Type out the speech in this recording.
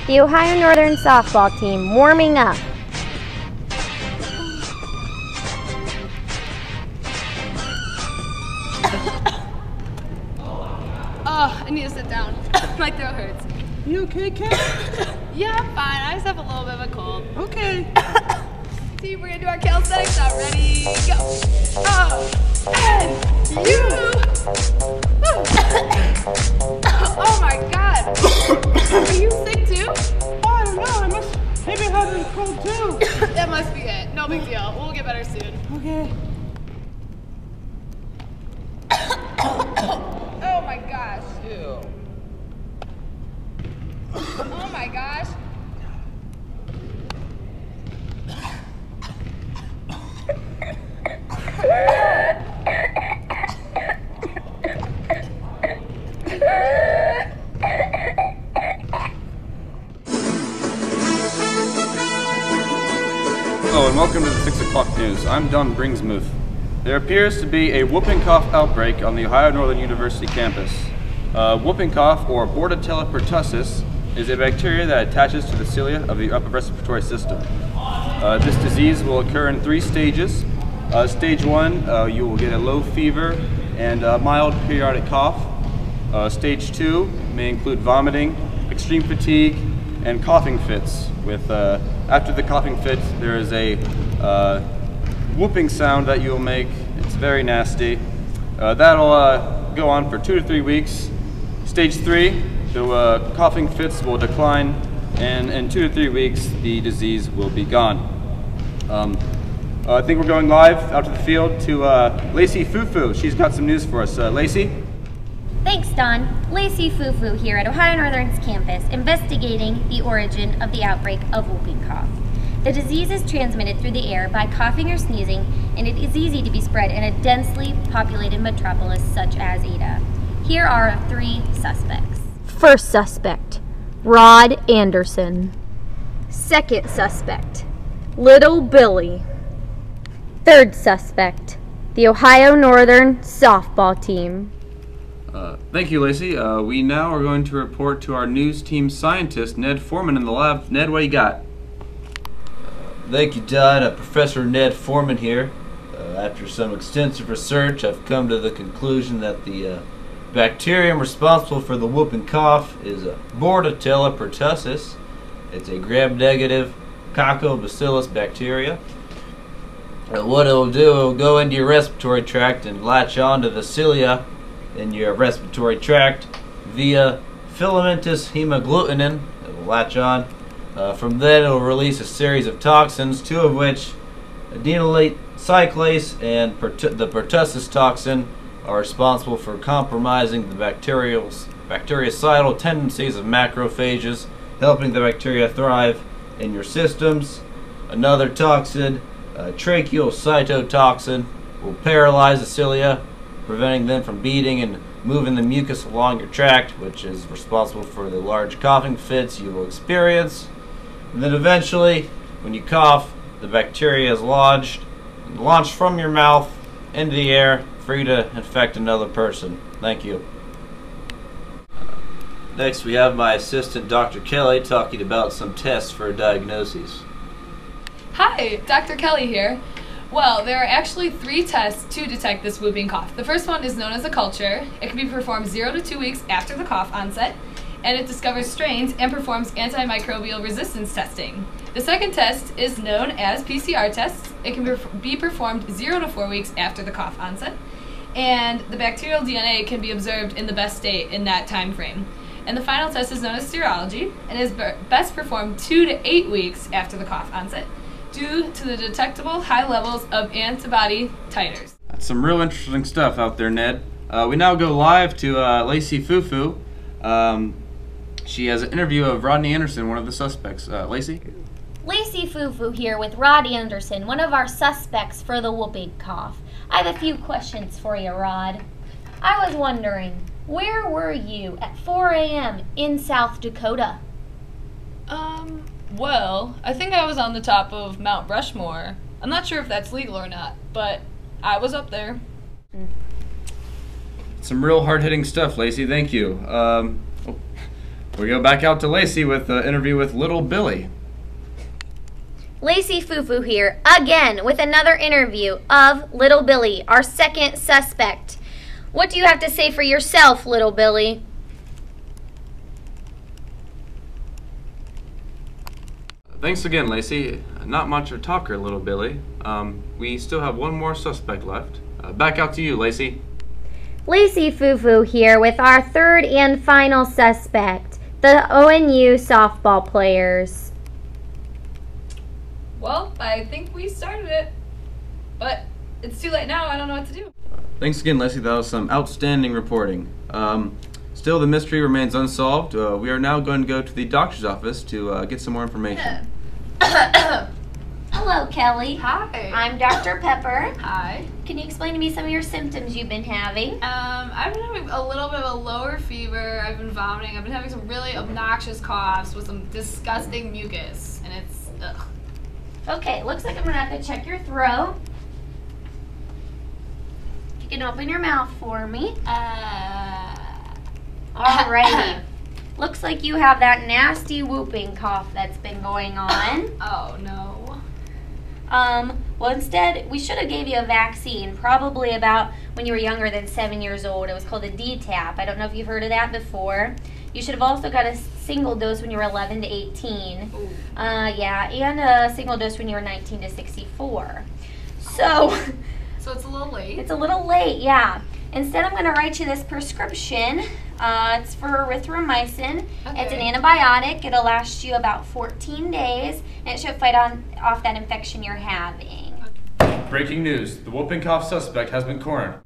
The Ohio Northern softball team warming up. Oh, I need to sit down. My throat hurts. You okay, Kat? Yeah, I'm fine. I just have a little bit of a cold. Okay. Team, we're gonna do our calisthenics now. Ready, go. And you. Oh my god. Are you sick too? Oh, I don't know. Maybe I have a cold too. That must be it. No big deal. We'll get better soon. Okay. Oh my gosh. Ew. Oh my gosh. Hello and welcome to the 6 o'clock news. I'm Don Bringsmuth. There appears to be a whooping cough outbreak on the Ohio Northern University campus. Whooping cough, or Bordetella pertussis, is a bacteria that attaches to the cilia of the upper respiratory system. This disease will occur in 3 stages. Stage 1, you will get a low fever and a mild periodic cough. Stage 2 may include vomiting, extreme fatigue, and coughing fits. After the coughing fit, there is a whooping sound that you'll make. It's very nasty. That'll go on for 2 to 3 weeks. Stage 3, the coughing fits will decline, and in 2 to 3 weeks, the disease will be gone. I think we're going live out to the field to Lacey Fufu. She's got some news for us. Lacey? Thanks, Don. Lacey Fufu here at Ohio Northern's campus, investigating the origin of the outbreak of whooping cough. The disease is transmitted through the air by coughing or sneezing, and it is easy to be spread in a densely populated metropolis such as Ada. Here are 3 suspects. First suspect, Rod Anderson. Second suspect, Little Billy. Third suspect, the Ohio Northern softball team. Thank you, Lacey. We now are going to report to our news team scientist, Ned Foreman, in the lab. Ned, what do you got? Thank you, Don. Professor Ned Foreman here. After some extensive research, I've come to the conclusion that the bacterium responsible for the whooping cough is Bordetella pertussis. It's a gram-negative coccobacillus bacteria. What it'll do, it'll go into your respiratory tract and latch onto the cilia in your respiratory tract via filamentous hemagglutinin. It will latch on. From then, it will release a series of toxins, 2 of which, adenylate cyclase and the pertussis toxin, are responsible for compromising the bactericidal tendencies of macrophages, helping the bacteria thrive in your systems. Another toxin, tracheal cytotoxin, will paralyze the cilia, preventing them from beating and moving the mucus along your tract, which is responsible for the large coughing fits you will experience. And then eventually, when you cough, the bacteria is launched from your mouth into the air, free to infect another person. Thank you. Next, we have my assistant, Dr. Kelly, talking about some tests for diagnoses. Hi, Dr. Kelly here. Well, there are actually 3 tests to detect this whooping cough. The first one is known as a culture. It can be performed 0 to 2 weeks after the cough onset, and it discovers strains and performs antimicrobial resistance testing. The second test is known as PCR tests. It can be performed 0 to 4 weeks after the cough onset, and the bacterial DNA can be observed in the best state in that time frame. And the final test is known as serology, and is best performed 2 to 8 weeks after the cough onset, due to the detectable high levels of antibody titers. That's some real interesting stuff out there, Ned. We now go live to Lacey Fufu. She has an interview of Rodney Anderson, one of the suspects. Lacey? Lacey Fufu here with Rod Anderson, one of our suspects for the whooping cough. I have a few questions for you, Rod. I was wondering, where were you at 4 a.m. in South Dakota? Well, I think I was on the top of Mount Rushmore. I'm not sure if that's legal or not, but I was up there. Some real hard-hitting stuff, Lacey. Thank you. We go back out to Lacey with an interview with little Billy. Lacey Fufu here, again with another interview of little Billy, our second suspect. What do you have to say for yourself, little Billy? Thanks again, Lacey. Not much of a talker, little Billy. We still have one more suspect left. Back out to you, Lacey. Lacey Fufu here with our third and final suspect, the ONU softball players. Well, I think we started it. But it's too late now. I don't know what to do. Thanks again, Lacey. That was some outstanding reporting. Still, the mystery remains unsolved. We are now going to go to the doctor's office to get some more information. Hello, Kelly. Hi. I'm Dr. Pepper. Hi. Can you explain to me some of your symptoms you've been having? I've been having a little bit of a lower fever. I've been vomiting. I've been having some really obnoxious coughs with some disgusting mucus, and it's ugh. Okay, looks like I'm gonna have to check your throat. If you can open your mouth for me. Alrighty. Looks like you have that nasty whooping cough that's been going on. Oh no. Well, instead, we should have gave you a vaccine, probably about when you were younger than 7 years old. It was called a DTaP. I don't know if you've heard of that before. You should have also got a single dose when you were 11 to 18. Yeah, and a single dose when you were 19 to 64. So it's a little late. it's a little late, yeah. Instead, I'm going to write you this prescription. It's for erythromycin. Okay. It's an antibiotic. It'll last you about 14 days, and it should fight off that infection you're having. Breaking news. The whooping cough suspect has been cornered.